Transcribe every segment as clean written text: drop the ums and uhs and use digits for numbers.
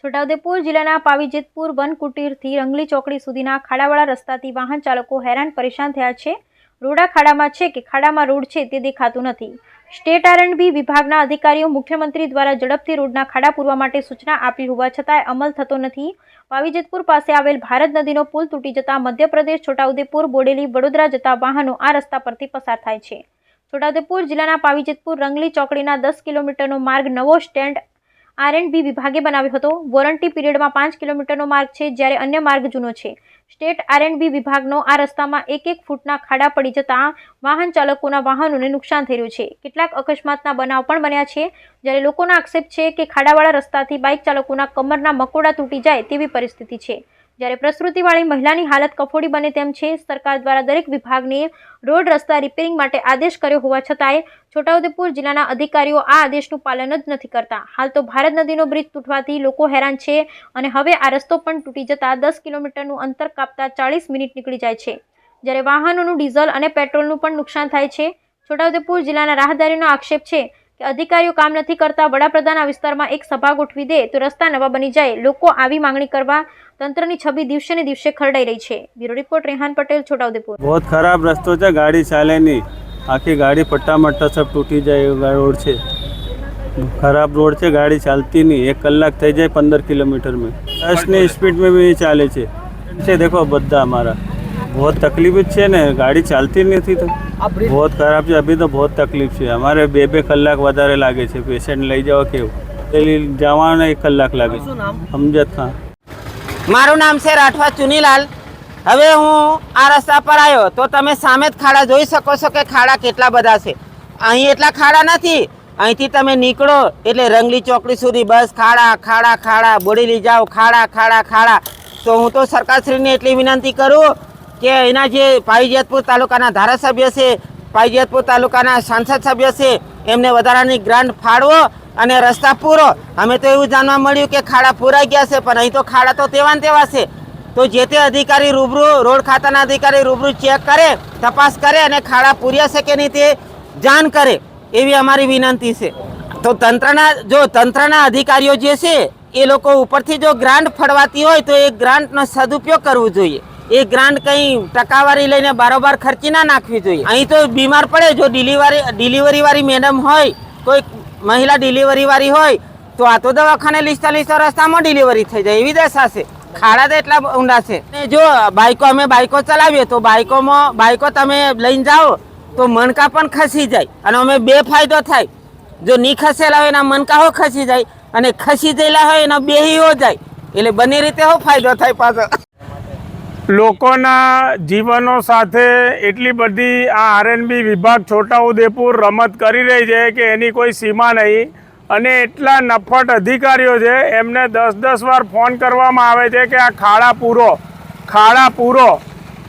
છોટાઉદેપુર જિલ્લાના પાવીજેતપુર વનકુટીરથી રંગલી ચોકડી સુધીના ખાડાવાળા રસ્તાથી વાહન ચાલકો હેરાન પરેશાન થયા છે। રોડા ખાડામાં છે કે ખાડામાં રોડ છે તે દેખાતું નથી। સ્ટેટ R&B વિભાગના અધિકારીઓ મુખ્યમંત્રી દ્વારા ઝડપથી રોડના ખાડા પૂરવા માટે સૂચના આપી હોવા છતાંય અમલ થતો નથી। પાવીજેતપુર પાસે આવેલ ભારત નદીનો પુલ તૂટી જતા મધ્યપ્રદેશ છોટાઉદેપુર બોડેલી વડોદરા જતા વાહનો આ રસ્તા પરથી પસાર થાય છે। છોટાઉદેપુર જિલ્લાના પાવીજેતપુર રંગલી ચોકડીના 10 કિલોમીટરનો માર્ગ નવો સ્ટેટ R&B વિભાગે બનાવ્યો હતો। વોરંટી પીરિયડમાં 5 કિલોમીટરનો માર્ગ છે, જ્યારે અન્ય માર્ગ જૂનો છે। સ્ટેટ R&B વિભાગનો આ રસ્તામાં 1 ફૂટના ખાડા પડી જતા વાહન ચાલકોના વાહનોને નુકસાન થઈ રહ્યું છે। કેટલાક અકસ્માતના બનાવ પણ બન્યા છે, જ્યારે લોકોનો આક્ષેપ છે કે ખાડાવાળા રસ્તાથી બાઇક ચાલકોના કમરના મકોડા તૂટી જાય તેવી પરિસ્થિતિ છે, જ્યારે પ્રસૂતિવાળી મહિલાની હાલત કફોડી બને તેમ છે। સરકાર દ્વારા દરેક વિભાગને રોડ રસ્તા રિપેરિંગ માટે આદેશ કર્યો હોવા છતાંય છોટાઉદેપુર જિલ્લાના અધિકારીઓ આ આદેશનું પાલન જ નથી કરતા। હાલ તો ભારત નદીનો બ્રિજ તૂટવાથી લોકો હેરાન છે અને હવે આ રસ્તો પણ તૂટી જતા 10 કિલોમીટરનું અંતર કાપતા 40 મિનિટ નીકળી જાય છે, જ્યારે વાહનોનું ડીઝલ અને પેટ્રોલનું પણ નુકસાન થાય છે। છોટાઉદેપુર જિલ્લાના રાહદારીનો આક્ષેપ છે કે અધિકારીઓ કામ નથી કરતા। વડાપ્રધાન આ વિસ્તારમાં એક સભા ગોઠવી દે તો રસ્તા નવા બની જાય। લોકો આવી માંગણી કરવા તંત્રની છબી દિવસે ને દિવસે ખરડાઈ રહી છે। બ્યુરો રિपोर्ट रेहान पटेल छोटाउदेपुर। बहुत खराब रस्तो है, गाड़ी चाले नहीं, आखी गाड़ी पट्टा मट्टा सब टूटी जाए। रोड से खराब रोड से गाड़ी चलती नहीं, 1 कलाक થઈ જાય 15 किलोमीटर में। 10 ની स्पीड में भी चाले છે। देखो बद्दा हमारा बहुत तकलीफ है ने, गाड़ी चलती नहीं तो बहुत खराब है। अभी तो बहुत तकलीफ है हमारे, 2 कलाक વધારે લાગે છે। પેશન્ટ લઈ જાવ કેવું જવાના 1 કલાક લાગે। અમજદ ખાન મારું નામ છે રાઠવા ચુનીલાલ। હવે હું આ રસ્તા પર આવ્યો તો તમે સામે જ ખાડા જોઈ શકો છો કે ખાડા કેટલા બધા છે। અહીં એટલા ખાડા નથી, અહીંથી તમે નીકળો એટલે રંગલી ચોકડી સુધી બસ ખાડા ખાડા ખાડા, બોડેલી જાઓ ખાડા ખાડા ખાડા। તો હું તો સરકારશ્રીને એટલી વિનંતી કરું કે એના જે પાવીજેતપુર તાલુકાના ધારાસભ્ય છે, પાવીજેતપુર તાલુકાના સાંસદ સભ્ય છે, એમને વધારાની ગ્રાન્ટ ફાળવો અને રસ્તા પૂરો। અમે તો એવું જાણવા મળ્યું કે ખાડા પૂરાઈ ગયા છે, પણ અહીં તો ખાડા તો તેવા ને તેવા છે। તો જે તે અધિકારી રૂબરૂ, રોડ ખાતાના અધિકારી રૂબરૂ ચેક કરે, તપાસ કરે અને ખાડા પૂર્યા છે કે નહીં તે જાણ કરે, એવી અમારી વિનંતી છે। તો તંત્રના અધિકારીઓ જે છે એ લોકો ઉપરથી જો ગ્રાન્ટ ફળવાતી હોય તો એ ગ્રાન્ટનો સદુપયોગ કરવો જોઈએ। એ ગ્રાન્ટ કંઈ ટકાવારી લઈને બારોબાર ખર્ચી ના નાખવી જોઈએ। અહીં તો બીમાર પડે, જો ડિલિવરીવાળી મેડમ હોય, કોઈ મહિલા ડિલિવરીવાળી હોય તો આ તો દવાખાને 45 રસ્તામાં ડિલિવરી થઈ જાય એવી દશા છે। ખાડા તો એટલા ઊંડા છે। જો અમે બાઇકો ચલાવીએ તો બાઇકો તમે લઈને જાઓ તો મણકા પણ ખસી જાય અને અમે 2 ફાયદો થાય। જો નહીં ખસેલા હોય એના મણકાઓ ખસી જાય અને ખસી ગયેલા હોય એના બેહીઓ જાય, એટલે બંને રીતે ફાયદો થાય પાછો। લોકોના જીવનો સાથે એટલી બધી આ R&B વિભાગ છોટાઉદેપુર રમત કરી રહી છે કે એની કોઈ સીમા નહીં। અને એટલા નફટ અધિકારીઓ છે, એમને 10 વાર ફોન કરવામાં આવે છે કે આ ખાડા પૂરો।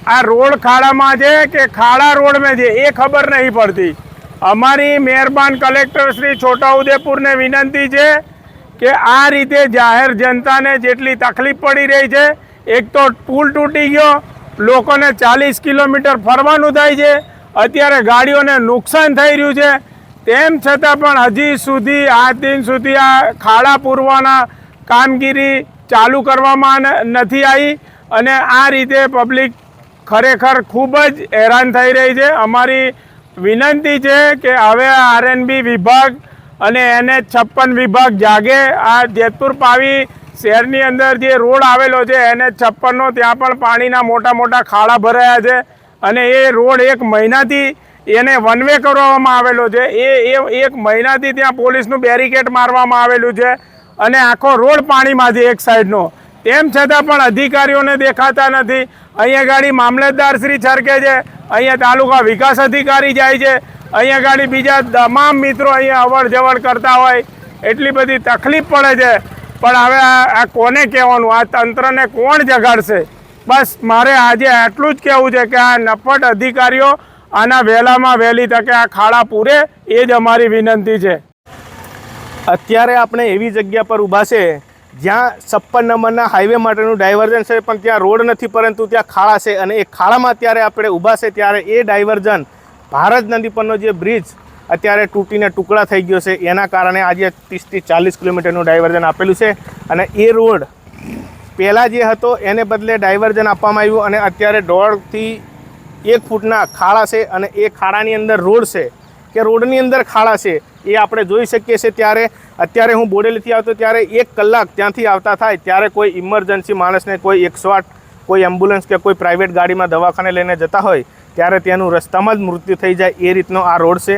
આ રોડ ખાડામાં છે કે ખાડા રોડમાં છે એ ખબર નહીં પડતી। અમારી મહેરબાન કલેક્ટર શ્રી છોટાઉદેપુરને વિનંતી છે કે આ રીતે જાહેર જનતાને જેટલી તકલીફ પડી રહી છે, એક તો પુલ તૂટી ગયો, લોકોને 40 કિલોમીટર ફરવાનું થાય છે, અત્યારે ગાડીઓને નુકસાન થઈ રહ્યું છે, તેમ છતાં પણ હજી સુધી આજ દિન સુધી આ ખાડા પૂરવાના કામગીરી ચાલુ કરવામાં નથી આવી અને આ રીતે પબ્લિક ખરેખર ખૂબ જ હેરાન થઈ રહી છે। અમારી વિનંતી છે કે હવે R&B વિભાગ અને NH56 વિભાગ જાગે। આ જેતપુર પાવી શહેરની અંદર જે રોડ આવેલો છે NH56નો, ત્યાં પણ પાણીના મોટા ખાડા ભરાયા છે અને એ રોડ 1 મહિનાથી એને વન વે કરવામાં આવેલો છે। એ 1 મહિનાથી ત્યાં પોલીસનું બેરિકેડ મારવામાં આવેલું છે અને આખો રોડ પાણીમાં છે એક સાઈડનો, તેમ છતાં પણ અધિકારીઓને દેખાતા નથી। અહીંયા ગાડી મામલતદાર શ્રી છરકે છે, અહીંયા તાલુકા વિકાસ અધિકારી જાય છે, અહીંયા ગાડી બીજા તમામ મિત્રો અહીંયા અવર જવર કરતા હોય, એટલી બધી તકલીફ પડે છે। પણ હવે આ કોને કહેવાનું, આ તંત્રને કોણ જગાડશે? બસ મારે આજે આટલું જ કહેવું છે કે આ નફટ અધિકારીઓ આના વહેલામાં વહેલી તકે આ ખાડા પૂરે, એ જ અમારી વિનંતી છે। અત્યારે આપણે એવી જગ્યા પર ઊભા છે જ્યાં 56 નંબરના હાઈવે માટેનું ડાયવર્ઝન છે, પણ ત્યાં રોડ નથી પરંતુ ત્યાં ખાડા છે અને એ ખાડામાં અત્યારે આપણે ઊભા છે। ત્યારે એ ડાયવર્ઝન ભારત નદી પરનો જે બ્રિજ અત્યારે તૂટીને ટુકડા થઈ ગયો છે. એના કારણે આજે 30 થી 40 કિલોમીટરનું ડાયવર્ઝન આપેલું છે અને એ રોડ પહેલાં જે હતો એને બદલે ડાયવર્ઝન આપવામાં આવ્યું અને અત્યારે 1.5 થી 1 ફૂટના ખાડા છે અને એ ખાડાની અંદર રોડ છે કે રોડની અંદર ખાડા છે એ આપણે જોઈ શકીએ છીએ. ત્યારે અત્યારે હું બોડેલીથી આવતો ત્યારે 1 કલાક ત્યાંથી આવતા થાય ત્યારે કોઈ ઇમરજન્સી માણસને કોઈ 108 કોઈ એમ્બ્યુલન્સ કે કોઈ પ્રાઇવેટ ગાડીમાં દવાખાને લઈને જતા હોય ત્યારે તેનું રસ્તામાં જ મૃત્યુ થઈ જાય એ રીતનો આ રોડ છે.